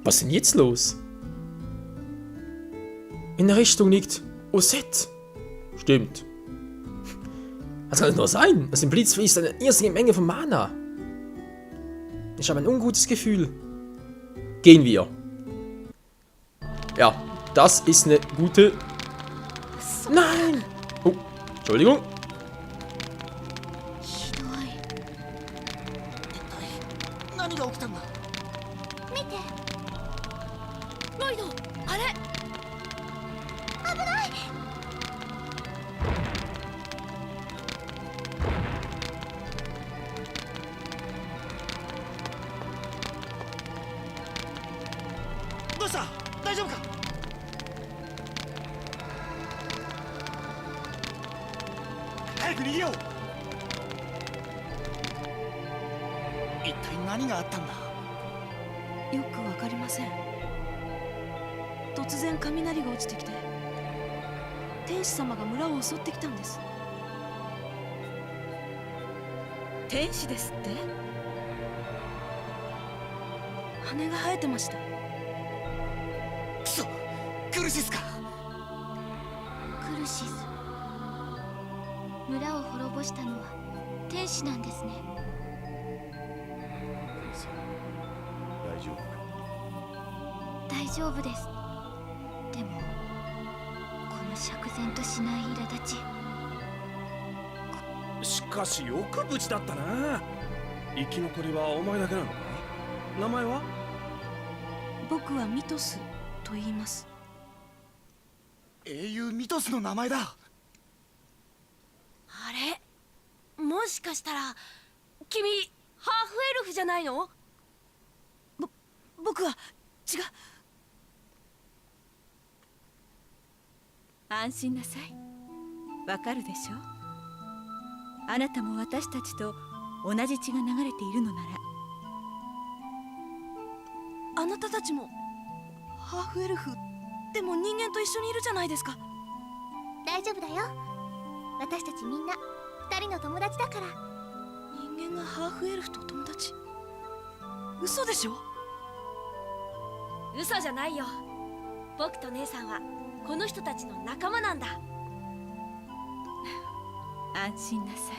Was ist denn jetzt los? In der Richtung liegt Osette. Stimmt. Was kann das nur sein? Aus dem Blitz fließt eine irrsinnige Menge von Mana. Ich habe ein ungutes Gefühl. Gehen wir. Ja, das ist eine gute... Nein! Oh, Entschuldigung.よくわかりません。突然雷が落ちてきて、天使様が村を襲ってきたんです。天使ですって？羽が生えてました。くそ、クルシスか。クルシス。村を滅ぼしたのは天使なんですね。大丈夫か？大丈夫です。でもこの釈然としない苛立ち。しかしよく無事だったな。生き残りはお前だけなのか？名前は？僕はミトスと言います。英雄ミトスの名前だ。あれ、もしかしたら君ハーフエルフじゃないの？僕は違う。安心なさい。わかるでしょ？あなたも私たちと同じ血が流れているのなら。あなたたちもハーフエルフでも人間と一緒にいるじゃないですか。大丈夫だよ。私たちみんな二人の友達だから。人間がハーフエルフと友達？嘘でしょ？嘘じゃないよ。僕と姉さんはこの人たちの仲間なんだ。安心なさい。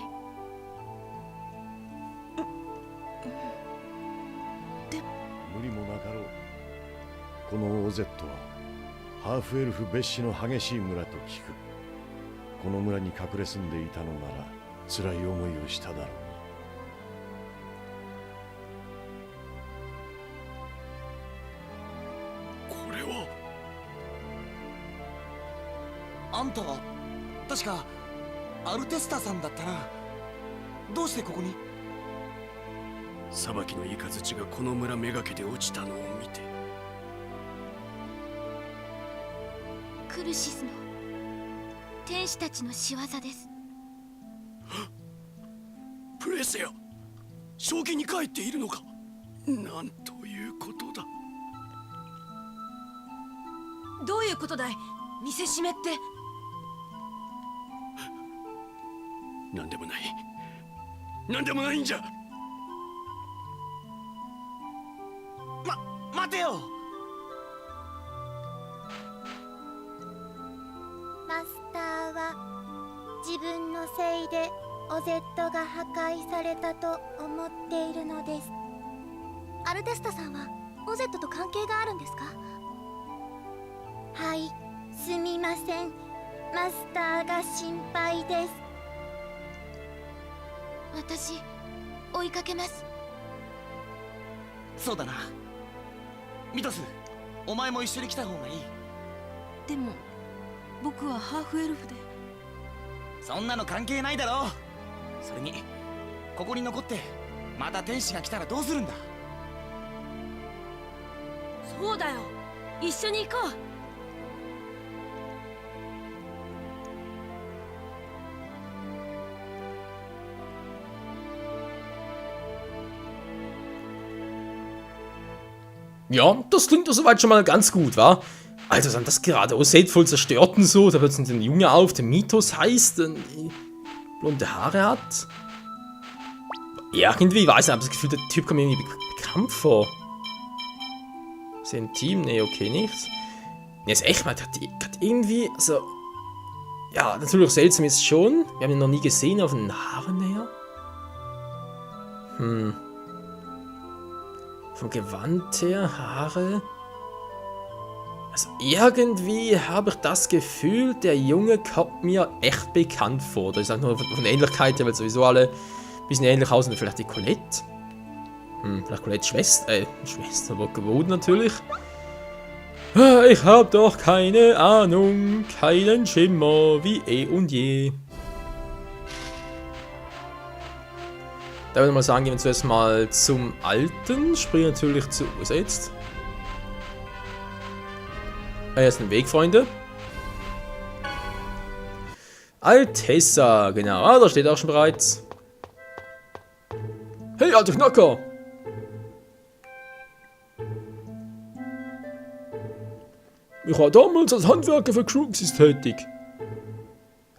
無理もなかろう。このオゼットはハーフエルフ別紙の激しい村と聞く。この村に隠れ住んでいたのなら辛い思いをしただろう。これはあんたは確かアルテスタさんだったな。どうしてここに？裁きの雷がこの村めがけて落ちたのを見て。クルシスの天使たちの仕業です。プレセア、正気に帰っているのか？なんということだ。どういうことだい？見せしめって。なんでもない。なんでもないんじゃ。待てよ。マスターは自分のせいでオゼットが破壊されたと思っているのです。アルテスタさんはオゼットと関係があるんですか？はい、すみません。マスターが心配です。私、追いかけます。そうだな。ミトス、お前も一緒に来た方がいい。でも僕はハーフエルフで。そんなの関係ないだろう。それにここに残ってまた天使が来たらどうするんだ？そうだよ、一緒に行こう。Ja, das klingt doch soweit schon mal ganz gut, wa? Also sind das gerade Osette voll zerstört und so, da wird ein Junge auf, der Mythos heißt, die blonde Haare hat. Irgendwie, weiß ich, aber das Gefühl, der Typ kommt mir irgendwie bekannt vor. Sie ein Team? Nee, okay, nichts. Nee, ist echt, man hat irgendwie, also... Ja, natürlich seltsam ist es schon. Wir haben ihn noch nie gesehen auf den Haaren her. Vom Gewand her, Haare... Also irgendwie habe ich das Gefühl, der Junge kommt mir echt bekannt vor. Das ist auch nur von der Ähnlichkeit her, weil sowieso alle ein bisschen ähnlich aussehen. Vielleicht die Colette? Vielleicht Colettes Schwester, aber gewohnt natürlich. Ich habe doch keine Ahnung, keinen Schimmer, wie eh und je. Da würde ich mal sagen, gehen wir zuerst mal zum Alten. Sprich natürlich zu... Wo ist er jetzt? Er ist ein Weg, Freunde. Altessa, genau. Ah, da steht auch schon bereits. Hey, alter Knacker! Ich war damals als Handwerker für Cruxis tätig.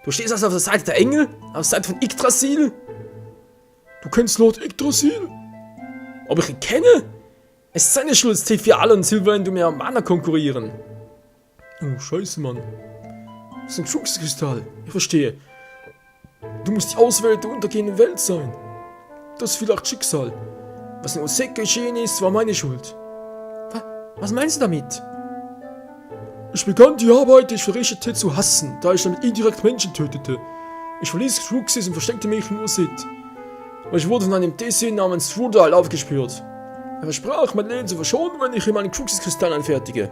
Du stehst also auf der Seite der Engel? Auf der Seite von Yggdrasil? Du kennst Lord Yggdrasil? Ob ich ihn kenne? Es ist seine Schuld, T4 und Silver, du mir am Mana konkurrieren. Oh, scheiße, Mann. Das ist ein Cruxis-Kristall. Ich verstehe. Du musst die Auserwählte der untergehenden Welt sein. Das ist vielleicht Schicksal. Was in Oseka geschehen ist, war meine Schuld. Was meinst du damit? Ich begann die Arbeit, die ich verrichtete, zu hassen, da ich damit indirekt Menschen tötete. Ich verließ Cruxis und versteckte mich in Ursit. Aber ich wurde von einem Desin namens Thrudal aufgespürt. Er versprach, mein Leben zu verschonen, wenn ich ihm einen Cruxis-Kristall anfertige.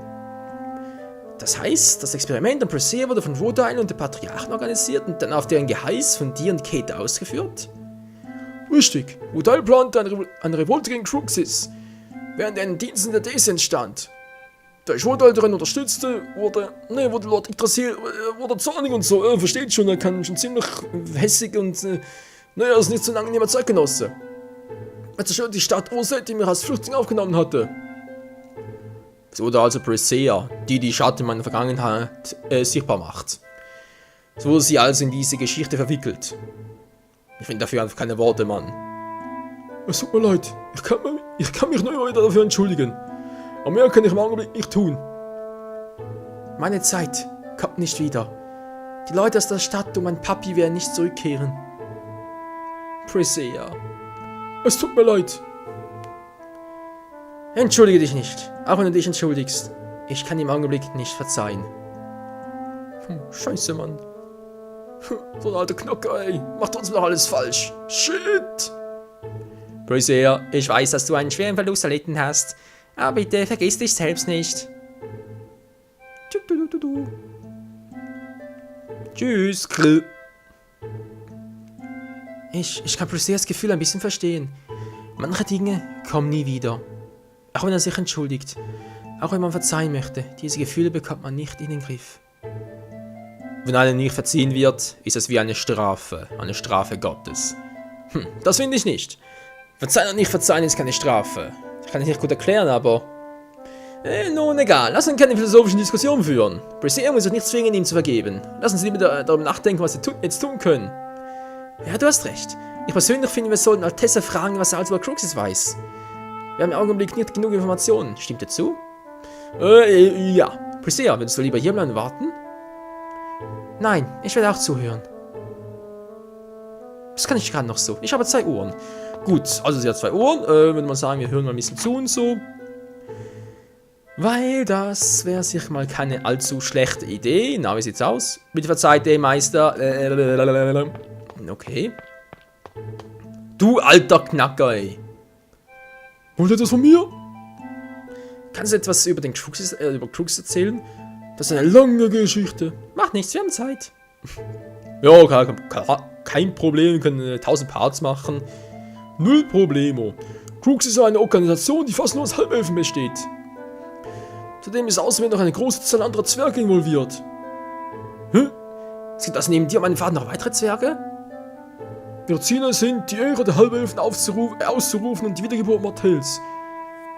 Das heißt, das Experiment am Presea wurde von Thrudal und den Patriarchen organisiert und dann auf deren Geheiß von dir und Kate ausgeführt? Richtig. Thrudal plante eine Revolte gegen Cruxis, während er in den Diensten der Desin stand. Da ich Thrudal darin unterstützte, wurde Lord Yggdrasil zornig und so. Versteht schon, er kann schon ziemlich hässig und er ist nicht so lange nicht mehr Zeitgenosse. Er zerstörte die Stadt Urset, die mich als Flüchtling aufgenommen hatte. Es wurde also Presea, die Schatten meiner Vergangenheit sichtbar macht. So wurde sie also in diese Geschichte verwickelt. Ich finde dafür einfach keine Worte, Mann. Es tut mir leid, ich kann mich nur wieder dafür entschuldigen. Aber mehr kann ich im Augenblick nicht tun. Meine Zeit kommt nicht wieder. Die Leute aus der Stadt und mein Papi werden nicht zurückkehren. Presea. Es tut mir leid. Entschuldige dich nicht, auch wenn du dich entschuldigst. Ich kann im Augenblick nicht verzeihen. Scheiße, Mann. So ein alter Knocker, ey. Macht uns noch alles falsch. Shit. Presea, ich weiß, dass du einen schweren Verlust erlitten hast. Aber bitte vergiss dich selbst nicht. Tschüss. Ich kann Preseas Gefühl ein bisschen verstehen. Manche Dinge kommen nie wieder. Auch wenn er sich entschuldigt. Auch wenn man verzeihen möchte. Diese Gefühle bekommt man nicht in den Griff. Wenn einem nicht verziehen wird, ist es wie eine Strafe. Eine Strafe Gottes. Das finde ich nicht. Verzeihen und nicht verzeihen ist keine Strafe. Das kann ich nicht gut erklären, aber... nun egal, lass uns keine philosophischen Diskussionen führen. Presea muss sich nicht zwingen, ihm zu vergeben. Lass uns lieber darüber nachdenken, was wir jetzt tun können. Ja, du hast recht. Ich persönlich finde, wir sollten Altessa fragen, was er alles über Cruxis weiß. Wir haben im Augenblick nicht genug Informationen. Stimmt dir zu? Ja. Presea, willst du lieber hier bleiben und warten? Nein, ich werde auch zuhören. Das kann ich gerade noch so. Ich habe 2 Ohren. Gut, also sie hat 2 Ohren. Würde man sagen, wir hören mal ein bisschen zu und so. Weil das wäre sicher mal keine allzu schlechte Idee. Na, wie sieht's aus? Bitte verzeiht, Meister. Okay. Du alter Knacker, ey. Wollt ihr das von mir? Kannst du etwas über den Cruxis erzählen? Das ist eine lange Geschichte. Macht nichts, wir haben Zeit. Ja, kein Problem, wir können 1000 Parts machen. Null Problemo. Cruxis ist eine Organisation, die fast nur aus Halbelfen besteht. Zudem ist außerdem noch eine große Zahl anderer Zwerge involviert. Hä? Es gibt also neben dir und meinem Vater noch weitere Zwerge? Ihre Ziele sind, die Ehre der Halbelfen auszurufen und die Wiedergeburt Martells.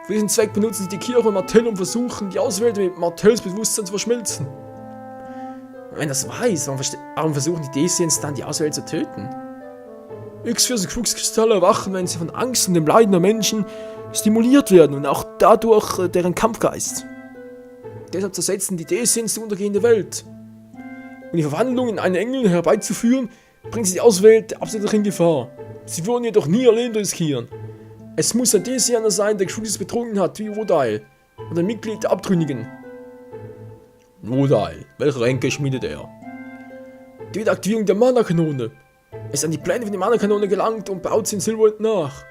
Für diesen Zweck benutzen sie die Kirche und Martell und versuchen, die Auserwählte mit Martells Bewusstsein zu verschmelzen. Und wenn das wahr ist, warum versuchen die Desians dann, die Auserwählte zu töten? X-Verse Cruxis-Kristalle erwachen, wenn sie von Angst und dem Leiden der Menschen stimuliert werden und auch dadurch deren Kampfgeist. Deshalb zersetzen die Desians die untergehende Welt. Um die Verwandlung in einen Engel herbeizuführen, bringen sie die Auserwählte absolut in Gefahr. Sie würden jedoch nie ihr Leben riskieren. Es muss ein Desianer sein, der Geschultes betrunken hat, wie Wodail, und ein Mitglied der Abtrünnigen. Wodail, welche Ränke schmiedet er? Die Aktivierung der Mana-Kanone. Er ist an die Pläne für die Mana-Kanone gelangt und baut sie in Silverwood nach.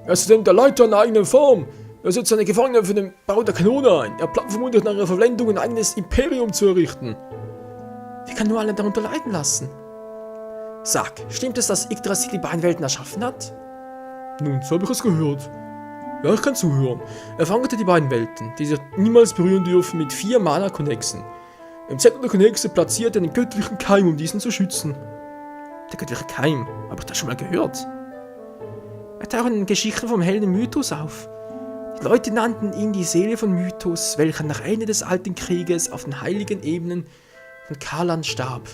Er ist zudem der Leiter einer eigenen Form. Er setzt seine Gefangenen für den Bau der Kanone ein. Er plant vermutlich nach ihrer Verblendung ein eigenes Imperium zu errichten. Wie kann nur alle darunter leiden lassen? Sag, stimmt es, dass Yggdrasil die beiden Welten erschaffen hat? Nun, so habe ich es gehört. Ja, ich kann zuhören. Er verankerte die beiden Welten, die sich niemals berühren dürfen, mit 4 Mana-Connexen. Im Zentrum der Connexe platziert er den göttlichen Keim, um diesen zu schützen. Der göttliche Keim, habe ich das schon mal gehört? Er taucht in Geschichten vom Helden Mythos auf. Die Leute nannten ihn die Seele von Mythos, welcher nach Ende des Alten Krieges auf den heiligen Ebenen von Kalan starb.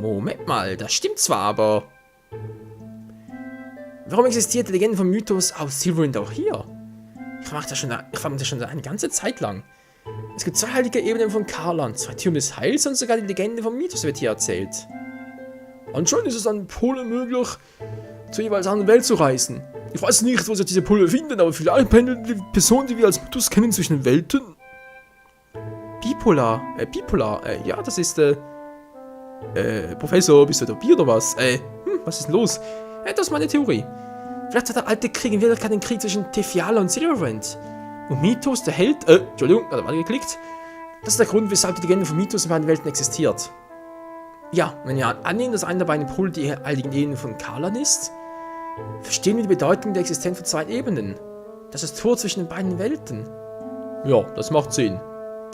Moment mal, das stimmt zwar, aber... Warum existiert die Legende von Mythos aus Silverwind auch hier? Ich frage mich das schon eine ganze Zeit lang. Es gibt 2 heilige Ebenen von Kalan, 2 Türme des Heils und sogar die Legende von Mythos wird hier erzählt. Anscheinend ist es an Polen möglich, zur jeweils anderen Welt zu reisen. Ich weiß nicht, wo sie diese Pole finden, aber vielleicht pendeln die Personen, die wir als Mythos kennen, zwischen den Welten. Bipolar, ja, das ist, Professor, bist du Bier oder was? Was ist denn los? Das ist meine Theorie. Vielleicht hat der alte Krieg in Wirklichkeit den Krieg zwischen Tefiala und Silverwind. Und Mythos, der Held, Entschuldigung, hat er geklickt. Das ist der Grund, weshalb die Legende von Mythos in beiden Welten existiert. Ja, wenn wir annehmen, dass einer der beiden Pole die heiligen Ebenen von Kalan ist, verstehen wir die Bedeutung der Existenz von 2 Ebenen. Das ist das Tor zwischen den beiden Welten. Ja, das macht Sinn.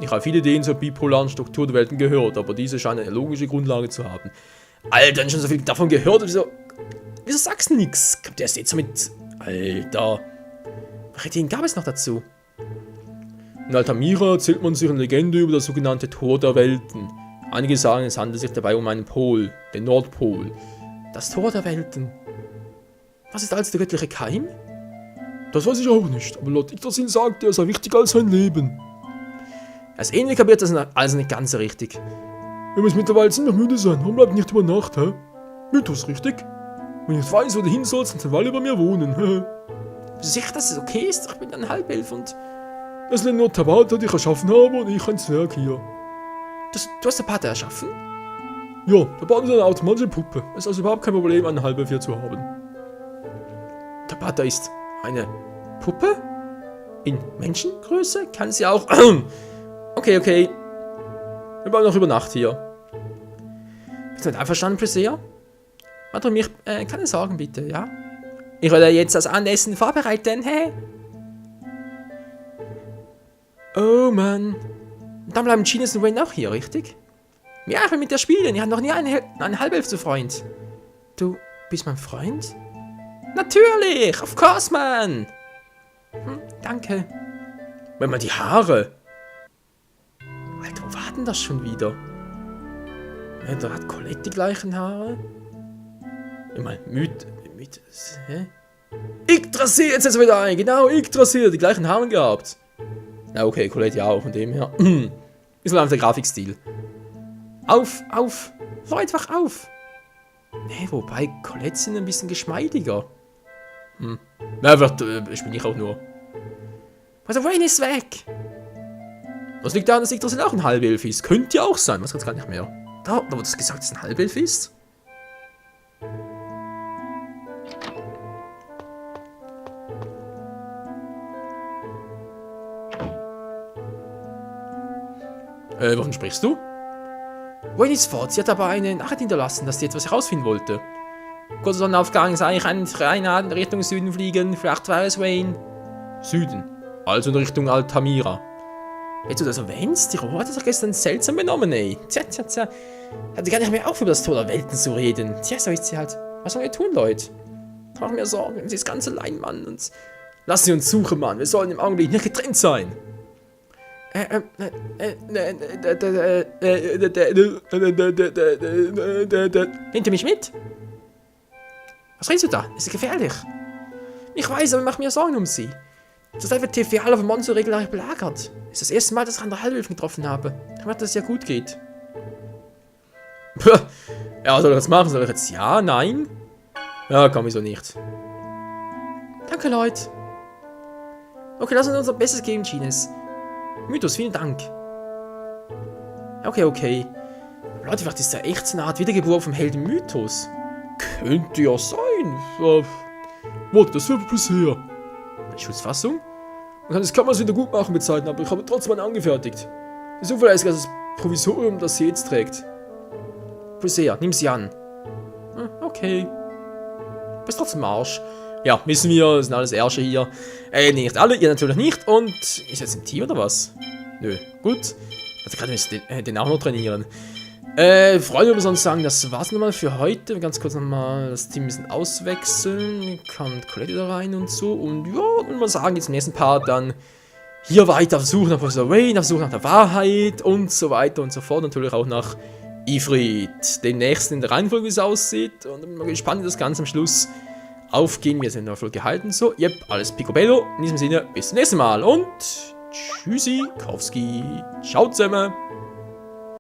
Ich habe viele Ideen zur bipolaren Struktur der Welten gehört, aber diese scheinen eine logische Grundlage zu haben. Alter, schon so viel davon gehört und wieso sagst du nix? Der ist jetzt so mit... Alter. Welche Ideen gab es noch dazu? In Altamira erzählt man sich eine Legende über das sogenannte Tor der Welten. Einige sagen, es handelt sich dabei um einen Pol, den Nordpol. Das Tor der Welten. Was ist also der göttliche Keim? Das weiß ich auch nicht, aber Lord Yggdrasil sagt, er sei wichtiger als sein Leben. Als ähnlich kapiert das also nicht ganz so richtig. Wir müssen mittlerweile ziemlich müde sein, warum bleibt nicht über Nacht, hä? Mythos, richtig? Wenn ich nicht weiß, wo du hin sollst, dann soll über mir wohnen, hä? Bist du sicher, dass es okay ist? Ich bin ein Halbelf und... Es sind nur Tabata, die ich erschaffen habe und ich ein Zwerg hier. Du hast Tabata erschaffen? Ja, Tabata ist eine automatische Puppe. Es ist also überhaupt kein Problem, einen Halbelf hier zu haben. Tabata ist eine Puppe? In Menschengröße? Kann sie auch... Okay. Wir bleiben noch über Nacht hier. Bist du nicht einverstanden, Presea? Warte, mich keine Sorgen bitte, ja? Ich werde jetzt das Abendessen vorbereiten, hä? Oh Mann. Dann bleiben Genius und Wayne auch hier, richtig? Ja, ich will mit dir spielen. Ich habe noch nie einen Halbelf zu Freund. Du bist mein Freund? Natürlich! Of course, man! Danke. Wenn man die Haare... Alter, wo war denn das schon wieder? Ja, da hat Colette die gleichen Haare. Ich meine, hä? Yggdrasil, jetzt ist er wieder ein. Genau, Yggdrasil, die gleichen Haare gehabt. Ja, okay, Colette ja auch, von dem her. Ist nur einfach der Grafikstil. Auf! Hör einfach auf! Nee, wobei, Colette sind ein bisschen geschmeidiger. Ja, bin ich auch nur. Also, Wayne ist weg! Das liegt daran, dass Yggdrasil auch ein Halbelf ist. Könnte ja auch sein, was jetzt gar nicht mehr. Da wurde es gesagt, dass es ein Halbelf ist. Wovon sprichst du? Wayne ist fort. Sie hat aber eine Nachricht hinterlassen, dass sie etwas herausfinden wollte. Kurzer Sonnenaufgang sah ich einen Freien in Richtung Süden fliegen. Vielleicht war es Wayne. Süden. Also in Richtung Altamira. Jetzt du das erwähnst, die Rohr hat sich gestern seltsam benommen, ey. Tja. Hatte gar nicht mehr auf, über das Tor der Welten zu reden. Tja, so ist sie halt. Was sollen wir tun, Leute? Mach mir Sorgen, sie ist ganz allein, Mann. Und lass sie uns suchen, Mann. Wir sollen im Augenblick nicht getrennt sein. Hinter mich mit? Was redest du da? Ist gefährlich. Ich weiß, aber ich mache mir Sorgen um sie. Zurzeit wird TVA von Monzo regelrecht belagert. Es ist das erste Mal, dass ich andere Halbelfen getroffen habe. Ich hoffe, dass es ja gut geht. Ja, was soll ich jetzt machen? Soll ich jetzt ja, nein? Ja, komm, wieso nicht? Danke, Leute. Okay, lass uns unser Bestes geben, Gines. Mythos, vielen Dank. Okay. Leute, vielleicht ist er echt so eine Art Wiedergeburt vom Helden Mythos. Könnte ja sein. Warte, das wird bisher. Eine Schutzfassung? Man kann das Kammers wieder gut machen mit Zeiten, aber ich habe trotzdem einen angefertigt. Das ist das Provisorium, das sie jetzt trägt. Bisher, nimm sie an. Okay. Bist trotzdem Arsch. Ja, wissen wir, das sind alles Ärsche hier. Nicht alle, ihr natürlich nicht. Und ist jetzt ein Team oder was? Nö, gut. Also gerade müssen den auch noch trainieren. Freunde, muss sonst sagen, das war's nochmal für heute. Ganz kurz nochmal das Team ein bisschen auswechseln. Kommt Colette da rein und so. Und ja, und mal sagen, jetzt im nächsten Part dann hier weiter auf Suche nach Professor Wayne, auf Suche nach der Wahrheit und so weiter und so fort. Natürlich auch nach Ifrit, den nächsten in der Reihenfolge, wie es aussieht. Und bin mal gespannt, wie das Ganze am Schluss aufgehen. Wir sind in der Folge gehalten. So, yep, alles picobello. In diesem Sinne, bis zum nächsten Mal und tschüssi, Kowski. Ciao zusammen.